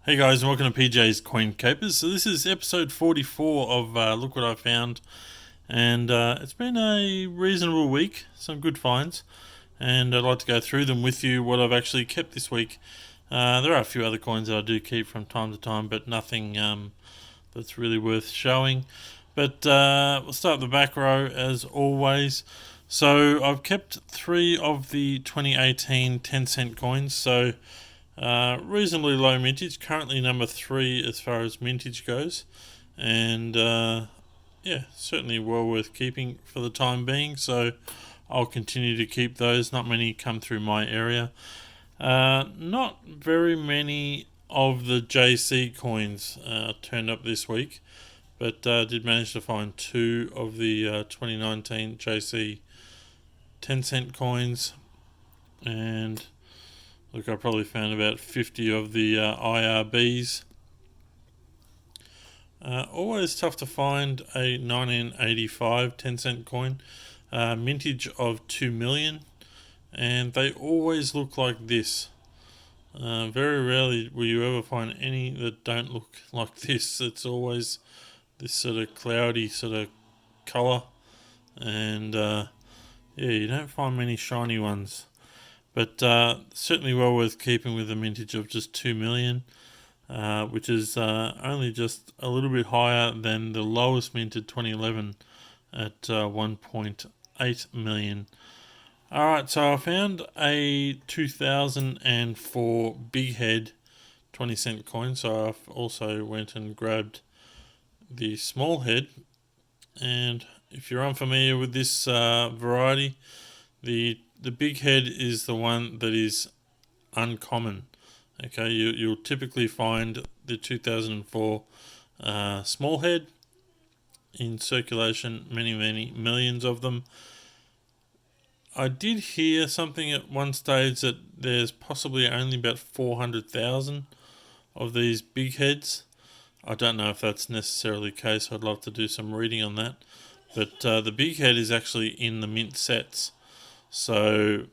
Hey guys, and welcome to PJ's Coin Capers. So this is episode 44 of Look What I Found, and it's been a reasonable week, some good finds, and I'd like to go through them with you, what I've actually kept this week. There are a few other coins that I do keep from time to time, but nothing that's really worth showing. But we'll start with the back row as always. So I've kept 3 of the 2018 10-cent coins, so reasonably low mintage, currently number 3 as far as mintage goes, and certainly well worth keeping for the time being, so I'll continue to keep those. Not many come through my area. Not very many of the JC coins turned up this week, but did manage to find 2 of the 2019 JC 10-cent coins, and look, I probably found about 50 of the IRBs. Always tough to find a 1985 10-cent coin, mintage of 2 million, and they always look like this. Very rarely will you ever find any that don't look like this. It's always this sort of cloudy sort of colour, and you don't find many shiny ones. But certainly well worth keeping with a mintage of just 2 million, which is only just a little bit higher than the lowest minted 2011 at 1.8 million. Alright, so I found a 2004 big head 20-cent coin, so I also went and grabbed the small head. And if you're unfamiliar with this variety, the big head is the one that is uncommon. Okay, you'll typically find the 2004 small head in circulation, many millions of them. I did hear something at one stage that there's possibly only about 400,000 of these big heads. I don't know if that's necessarily the case. I'd love to do some reading on that. But the big head is actually in the mint sets. So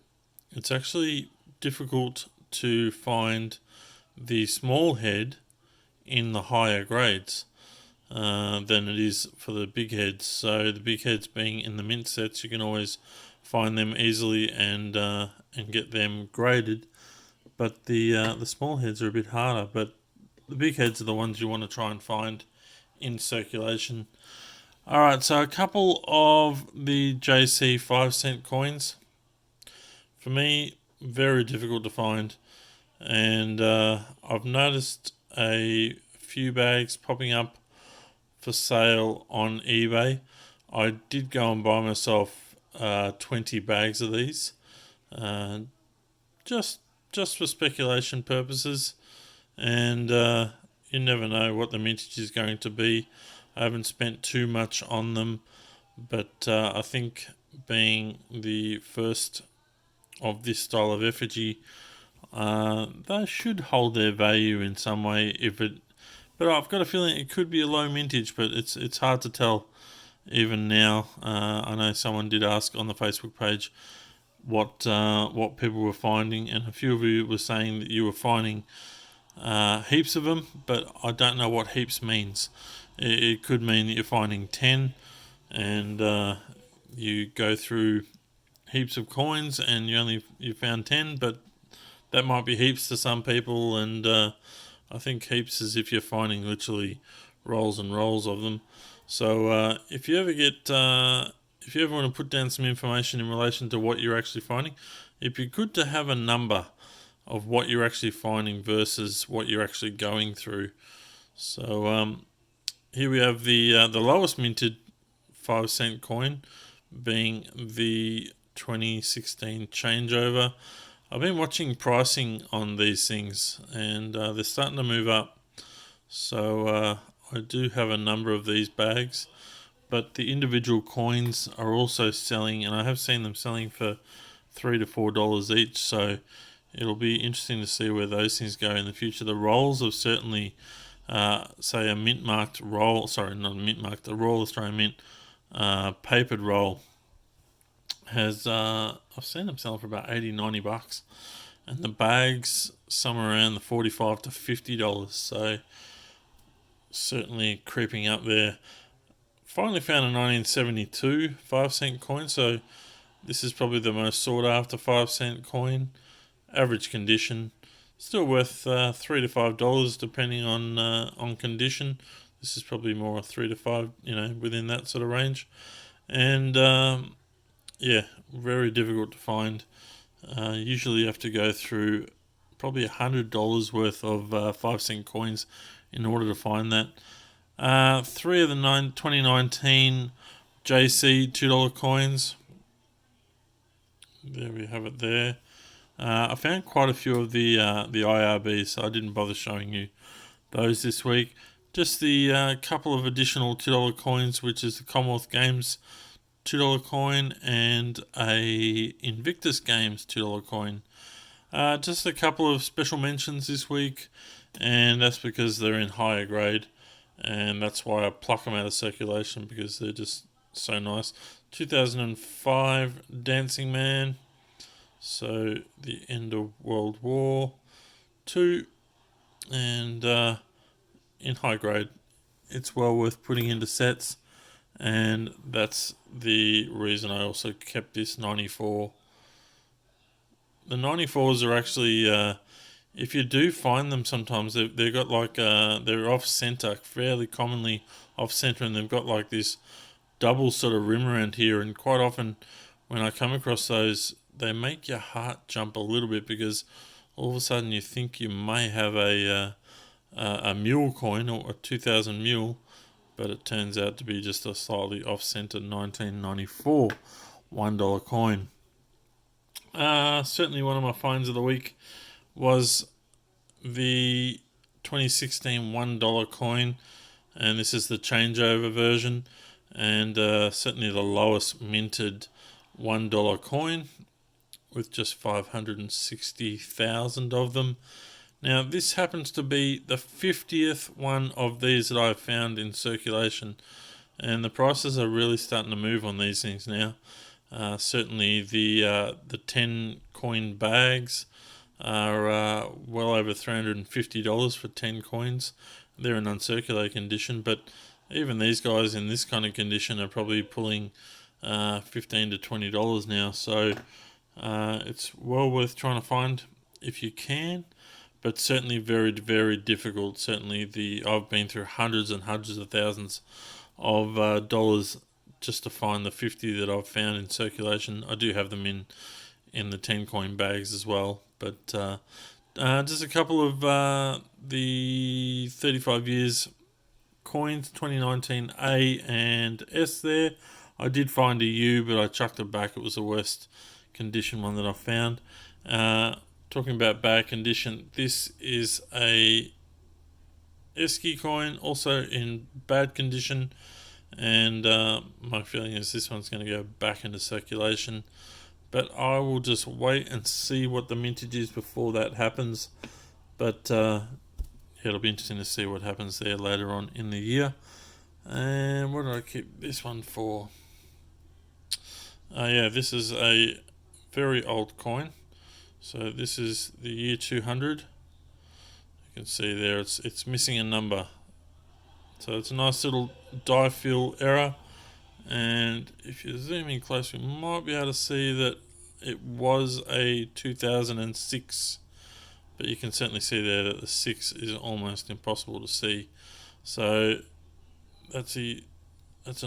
it's actually difficult to find the small head in the higher grades than it is for the big heads. So the big heads being in the mint sets, you can always find them easily and get them graded. But the small heads are a bit harder. But the big heads are the ones you want to try and find in circulation. Alright, so a couple of the JC 5-cent coins. For me, very difficult to find, and I've noticed a few bags popping up for sale on eBay. I did go and buy myself 20 bags of these, just for speculation purposes, and you never know what the mintage is going to be. I haven't spent too much on them, but I think being the first of this style of effigy, they should hold their value in some way. But I've got a feeling it could be a low mintage, but it's hard to tell even now. I know someone did ask on the Facebook page what people were finding, and a few of you were saying that you were finding heaps of them, but I don't know what heaps means. It could mean that you're finding 10, and you go through heaps of coins and you found 10, but that might be heaps to some people, and I think heaps is if you're finding literally rolls and rolls of them. So if you ever want to put down some information in relation to what you're actually finding, it'd be good to have a number of what you're actually finding versus what you're actually going through. So here we have the lowest minted 5-cent coin being the 2016 changeover. I've been watching pricing on these things, and they're starting to move up. So I do have a number of these bags, but the individual coins are also selling, and I have seen them selling for $3 to $4 each. So it'll be interesting to see where those things go in the future. The rolls have certainly, say a mint marked roll, sorry, not a mint marked, a Royal Australian Mint papered roll has I've seen them selling for about $80-$90, and the bags somewhere around the $45 to $50. So certainly creeping up there. Finally found a 1972 5-cent coin, so this is probably the most sought after 5-cent coin. Average condition, still worth $3 to $5 depending on condition. This is probably more 3 to 5, within that sort of range. And yeah, very difficult to find. Usually you have to go through probably $100 worth of 5-cent coins in order to find that. 3 of the 2019 JC $2 coins. There we have it there. I found quite a few of the IRBs, so I didn't bother showing you those this week. Just the couple of additional $2 coins, which is the Commonwealth Games $2 coin and a Invictus Games $2 coin. Just a couple of special mentions this week, and that's because they're in higher grade, and that's why I pluck them out of circulation, because they're just so nice. 2005 Dancing Man, so the end of World War II, and in high grade. It's well worth putting into sets, and that's the reason I also kept this 94. The 94s are actually, if you do find them sometimes, they've got like, they're off-center, fairly commonly off-center, and they've got like this double sort of rim around here, and quite often when I come across those, they make your heart jump a little bit, because all of a sudden you think you may have a mule coin, or a 2000 mule, but it turns out to be just a slightly off-center 1994 $1 coin. Certainly one of my finds of the week was the 2016 $1 coin, and this is the changeover version, and certainly the lowest minted $1 coin, with just 560,000 of them. Now, this happens to be the 50th one of these that I've found in circulation, and the prices are really starting to move on these things now. Certainly the 10 coin bags are well over $350 for 10 coins. They're in uncirculated condition, but even these guys in this kind of condition are probably pulling $15 to $20 now. So it's well worth trying to find if you can, but certainly very, very difficult. Certainly I've been through hundreds and hundreds of thousands of dollars just to find the 50 that I've found in circulation. I do have them in the 10 coin bags as well, but just a couple of the 35 years coins, 2019 A and S there. I did find a U, but I chucked it back. It was the worst condition one that I found. Talking about bad condition, this is a Esky coin, also in bad condition, and my feeling is this one's going to go back into circulation, but I will just wait and see what the mintage is before that happens. But it'll be interesting to see what happens there later on in the year. And what did I keep this one for? Yeah, this is a very old coin. So this is the year 200. You can see there it's missing a number. So it's a nice little die fill error. And if you zoom in close, you might be able to see that it was a 2006. But you can certainly see there that the 6 is almost impossible to see. So that's a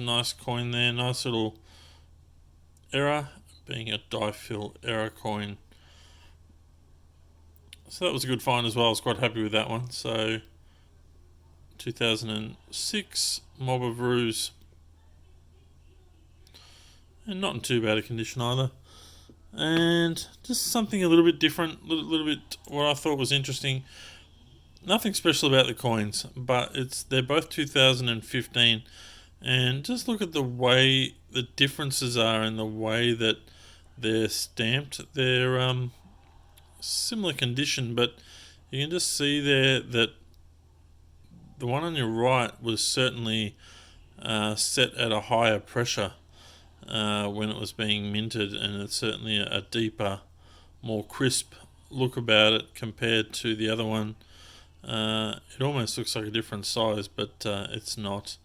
nice coin there. Nice little error, being a die fill error coin. So that was a good find as well. I was quite happy with that one. So 2006 Mob of Ruse, and not in too bad a condition either. And just something a little bit different, little bit what I thought was interesting. Nothing special about the coins, but they're both 2015, and just look at the way the differences are in the way that they're stamped. They're similar condition, but you can just see there that the one on your right was certainly set at a higher pressure when it was being minted, and it's certainly a deeper, more crisp look about it compared to the other one. It almost looks like a different size, but it's not.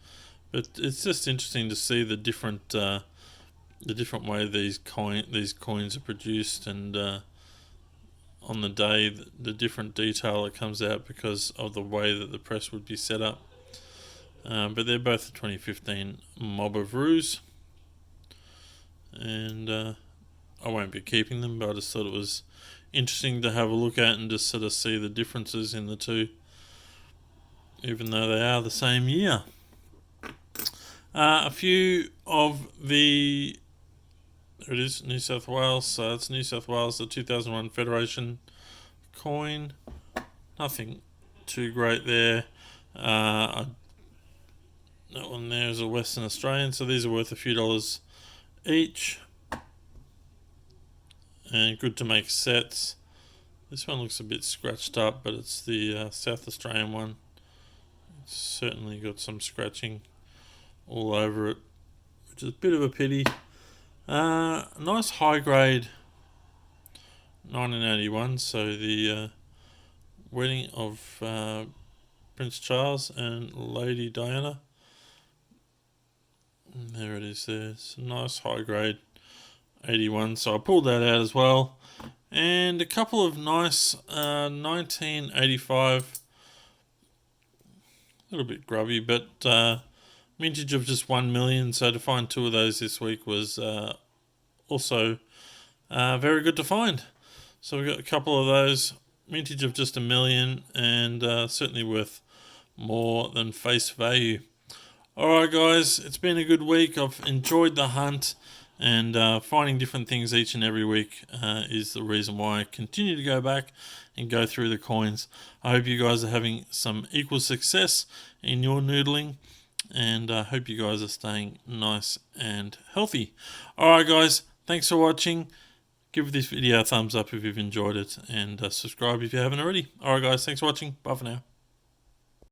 But it's just interesting to see the different way these coins are produced, and on the day the different detail that comes out because of the way that the press would be set up. But they're both the 2015 Mob of Ruse, and I won't be keeping them, but I just thought it was interesting to have a look at and just sort of see the differences in the two, even though they are the same year. A few of the... There it is, New South Wales. So it's New South Wales, the 2001 Federation coin. Nothing too great there. That one there is a Western Australian, so these are worth a few dollars each. And good to make sets. This one looks a bit scratched up, but it's the South Australian one. It's certainly got some scratching all over it, which is a bit of a pity. Nice high grade 1981, so the wedding of Prince Charles and Lady Diana. And there it is there. It's a nice high grade 81, so I pulled that out as well. And a couple of nice 1985, a little bit grubby, but mintage of just 1 million, so to find two of those this week was also very good to find. So we've got a couple of those, mintage of just 1 million, and certainly worth more than face value. Alright guys, it's been a good week. I've enjoyed the hunt, and finding different things each and every week is the reason why I continue to go back and go through the coins. I hope you guys are having some equal success in your noodling, and I hope you guys are staying nice and healthy. Alright guys, thanks for watching. Give this video a thumbs up if you've enjoyed it, and subscribe if you haven't already. Alright guys, thanks for watching. Bye for now.